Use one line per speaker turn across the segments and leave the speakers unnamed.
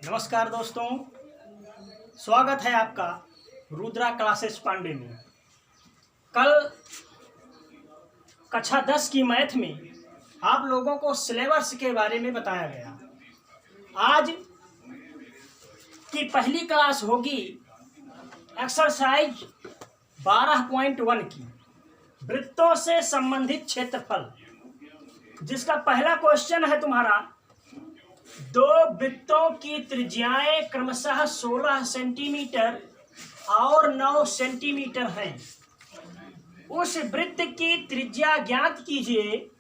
नमस्कार दोस्तों, स्वागत है आपका रुद्रा क्लासेस पांडे में। कल कक्षा 10 की मैथ में आप लोगों को सिलेबस के बारे में बताया गया। आज की पहली क्लास होगी एक्सरसाइज 12.1 की वृत्तों से संबंधित क्षेत्रफल, जिसका पहला क्वेश्चन है तुम्हारा, दो वृत्तों की त्रिज्याएं क्रमशः 16 सेंटीमीटर और 9 सेंटीमीटर हैं। उस वृत्त की त्रिज्या ज्ञात कीजिए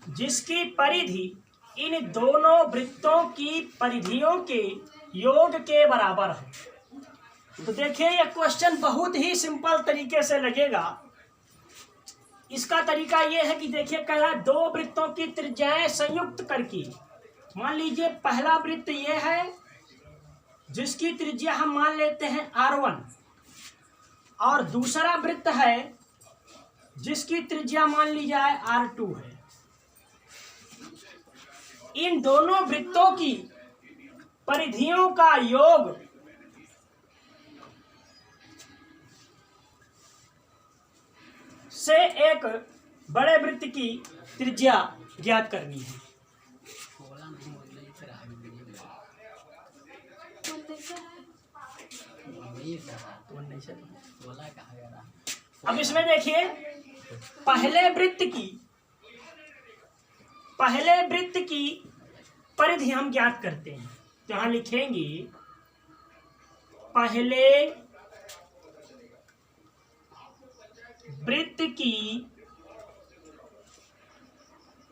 जिसकी परिधि इन दोनों वृत्तों की परिधियों के योग के बराबर है। तो देखिए, यह क्वेश्चन बहुत ही सिंपल तरीके से लगेगा। इसका तरीका यह है कि देखिए, कह रहा है दो वृत्तों की त्रिज्याएं संयुक्त करके, मान लीजिए पहला वृत्त ये है जिसकी त्रिज्या हम मान लेते हैं R1, और दूसरा वृत्त है जिसकी त्रिज्या मान ली जाए R2 है। इन दोनों वृत्तों की परिधियों का योग से एक बड़े वृत्त की त्रिज्या ज्ञात करनी है। अब इसमें देखिए, पहले वृत्त की परिधि हम ज्ञात करते हैं। तो यहां लिखेंगे पहले वृत्त की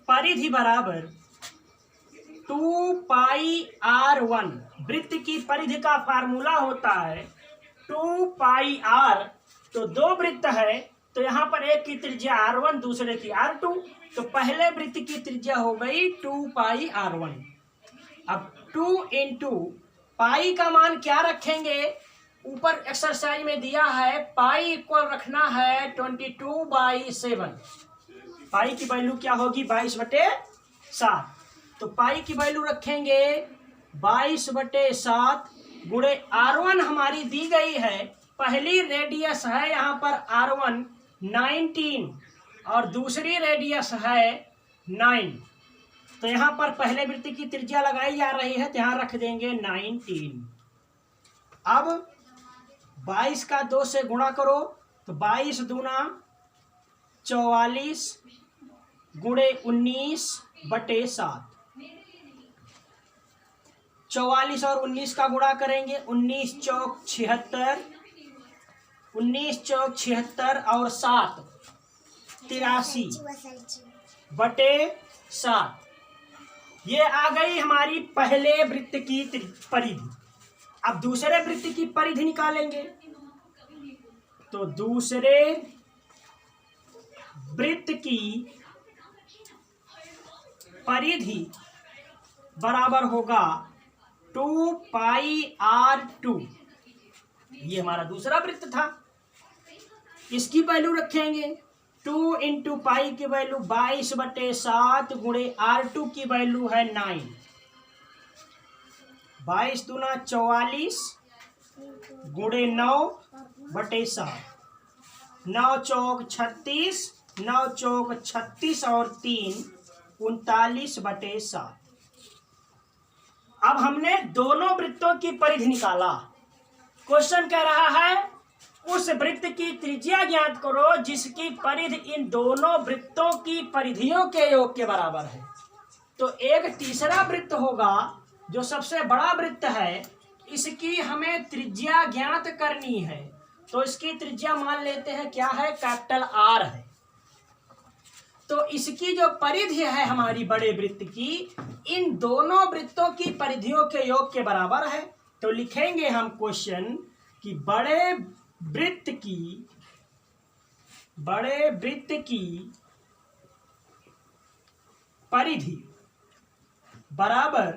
परिधि बराबर 2πr1। वृत्त की परिधि का फार्मूला होता है 2πr। तो दो वृत्त है, तो यहाँ पर एक की त्रिज्या R1, दूसरे की R2। तो पहले वृत्त की त्रिज्या हो गई 2πr1। अब 2 इंटू पाई का मान क्या रखेंगे, ऊपर एक्सरसाइज में दिया है पाई इक्वल रखना है 22/7। पाई की वैल्यू क्या होगी, 22/7। तो पाई की वैल्यू रखेंगे 22/7 गुणे R1 हमारी दी गई है। पहली रेडियस है यहाँ पर R1 19 और दूसरी रेडियस है 9। तो यहाँ पर पहले वृत्त की त्रिज्या लगाई जा रही है, तो यहाँ रख देंगे 19। अब 22 का 2 से गुणा करो, तो 22 दूना 44 गुणे 19/7। 44 और 19 का गुणा करेंगे, 19 चौक 76, 19 चौक 76 और 7 83/7। ये आ गई हमारी पहले वृत्त की परिधि। अब दूसरे वृत्त की परिधि निकालेंगे, तो दूसरे वृत्त की परिधि बराबर होगा 2πr2। ये हमारा दूसरा वृत्त था, इसकी वैल्यू रखेंगे 2 इंटू पाई की वैल्यू 22/7 गुणे R2 की वैल्यू है 9। 22 दूना 44 गुणे 9/7, 9 चौक 36, 9 चौक 36 और 3 39/7। अब हमने दोनों वृत्तों की परिधि निकाला। क्वेश्चन कह रहा है उस वृत्त की त्रिज्या ज्ञात करो जिसकी परिधि इन दोनों वृत्तों की परिधियों के योग के बराबर है। तो एक तीसरा वृत्त होगा जो सबसे बड़ा वृत्त है, इसकी हमें त्रिज्या ज्ञात करनी है। तो इसकी त्रिज्या मान लेते हैं क्या है, कैपिटल R है। तो इसकी जो परिधि है हमारी बड़े वृत्त की, इन दोनों वृत्तों की परिधियों के योग के बराबर है। तो लिखेंगे हम क्वेश्चन कि बड़े वृत्त की परिधि बराबर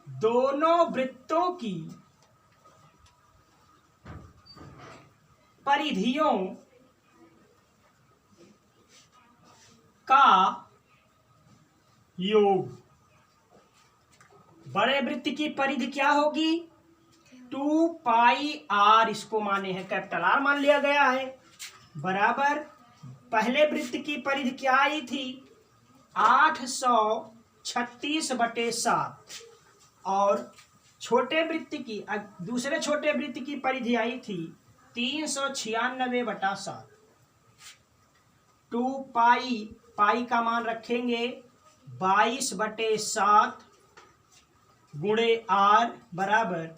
दोनों वृत्तों की परिधियों का योग बड़े वृत्त की परिधि क्या होगी 2 पाई r, इसको माने हैं कैपिटल R मान लिया गया है, बराबर पहले वृत्त की परिधि क्या आई थी 836/7 और छोटे वृत्त की दूसरे छोटे वृत्त की परिधि आई थी 396/7। 2 पाई का मान रखेंगे 22/7 गुणे r बराबर,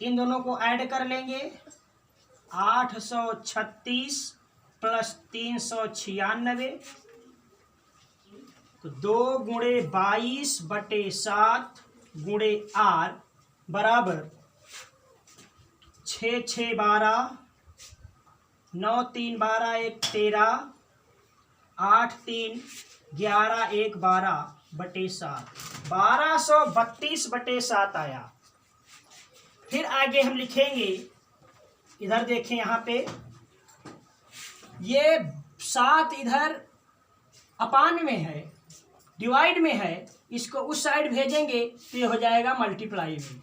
इन दोनों को ऐड कर लेंगे 836 प्लस 396, तो 2 गुणे 22/7 गुणे r बराबर 6 6 12, 9 3 12 1 13, 8 3 11 1 12/7, 1232/7 आया। फिर आगे हम लिखेंगे, इधर देखें यहाँ पे ये 7 इधर अपान में है, डिवाइड में है, इसको उस साइड भेजेंगे तो ये हो जाएगा मल्टीप्लाई में,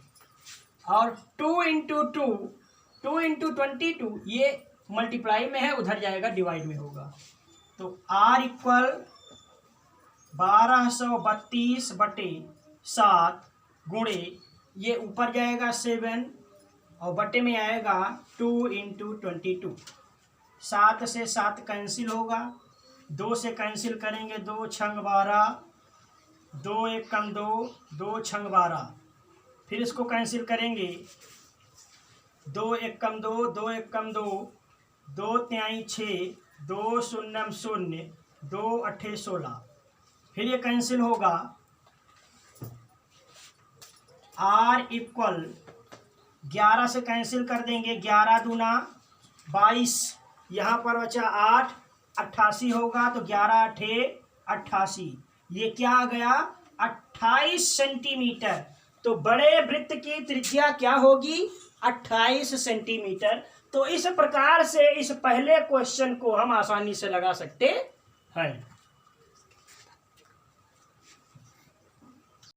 और 2 × 22 ये मल्टीप्लाई में है, उधर जाएगा डिवाइड में होगा। तो r इक्वल 1232/7 गुणे ये ऊपर जाएगा 7 और बटे में आएगा 2 × 22। 7 से 7 कैंसिल होगा, 2 से कैंसिल करेंगे 2 छंग 12, 2 1 कम 2, 2 छंग 12, फिर इसको कैंसिल करेंगे 2 1 कम 2, 2 1 कम 2, 2 3 6, 2 0 0, 2 8 16, फिर ये कैंसिल होगा। r इक्वल 11 से कैंसिल कर देंगे, 11 दूना 22, यहाँ पर बचा 8, 88 होगा, तो 11 8 88, ये क्या आ गया 28 सेंटीमीटर। तो बड़े वृत्त की त्रिज्या क्या होगी 28 सेंटीमीटर। तो इस प्रकार से इस पहले क्वेश्चन को हम आसानी से लगा सकते हैं।